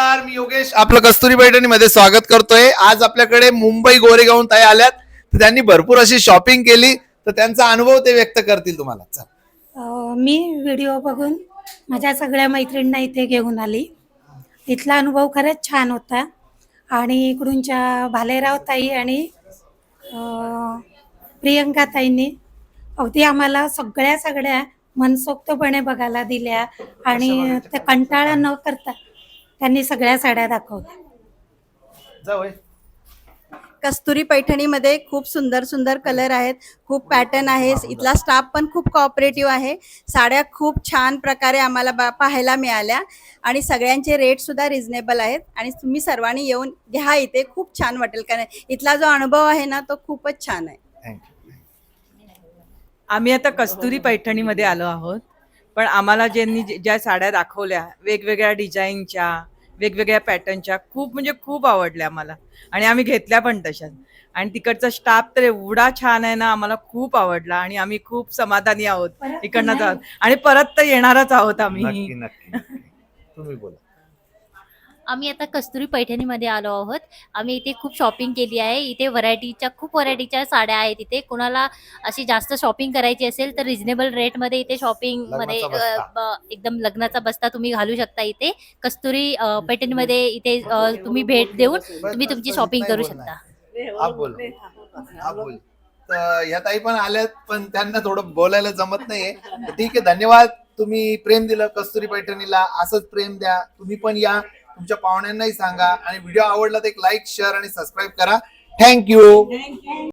नमस्कार, मी योगेश आपलं कस्तुरी पैठणी मध्ये स्वागत करतोय। आज आपल्याकडे मुंबई गोरेगावहून ताई आल्यात, तर त्यांनी भरपूर अशी शॉपिंग केली, तर त्यांचा अनुभव ते व्यक्त करतील तुम्हाला। चल। मी व्हिडिओ बघून माझ्या सगळ्या मैत्रिणींना इथे घेऊन आली। इथला अनुभव खरंच छान होता आणि इकडूनच्या भालेराव ताई आणि प्रियंका ताईंनी अगदी आम्हाला सगळ्या मनसोक्तपणे बघायला दिल्या आणि त्या कंटाळा न करता त्यांनी सगळ्या साड्या दाखवल्या। जाऊ कस्तुरी पैठणीमध्ये खूप सुंदर सुंदर कलर आहेत, खूप पॅटर्न आहे। इथला स्टाफ पण खूप कोऑपरेटिव्ह आहे। साड्या खूप छान प्रकारे आम्हाला पाहायला मिळाल्या आणि सगळ्यांचे रेट सुद्धा रिझनेबल आहेत आणि तुम्ही सर्वांनी येऊन घ्या, इथे खूप छान वाटेल। कारण इथला जो अनुभव आहे ना तो खूपच छान आहे। आम्ही आता कस्तुरी पैठणीमध्ये आलो आहोत, पण आम्हाला ज्यांनी ज्या साड्या दाखवल्या वेगवेगळ्या डिझाईनच्या, वेगवेगळ्या पॅटर्नच्या खूप म्हणजे खूप आवडल्या आम्हाला आणि आम्ही घेतल्या पण तशाच। आणि तिकडचा स्टाफ तर एवढा छान आहे ना, आम्हाला खूप आवडला आणि आम्ही खूप समाधानी आहोत इकडनंच आहोत आणि परत तर येणारच आहोत आम्ही। नक्की नक्की तुम्ही बोला। आम्ही आता कस्तुरी पैठणीमध्ये आलो आहोत। आम्ही इथे खूप शॉपिंग केली आहे। इथे खूप व्हरायटीच्या साड्या आहेत। इथे कोणाला अशी जास्त शॉपिंग करायची असेल तर रिझनेबल रेटमध्ये इथे शॉपिंग मध्ये एकदम लग्नाचा बस्ता तुम्ही घालू शकता। इथे कस्तुरी पैठणीमध्ये इथे तुम्ही भेट देऊन तुम्ही तुमची शॉपिंग करू शकता। आप बोल। तर या ताई पण आल्यात, पण त्यांना थोडं बोलायला जमत नाहीये। ठीक आहे, धन्यवाद। तुम्ही प्रेम दिलं कस्तुरी पैठणीला, असंच प्रेम द्या। तुम्ही पण या, तुमच्या पाहुण्यांनाही सांगा आणि व्हिडिओ आवडला तर एक लाईक, शेअर आणि सबस्क्राईब करा। थँक्यू।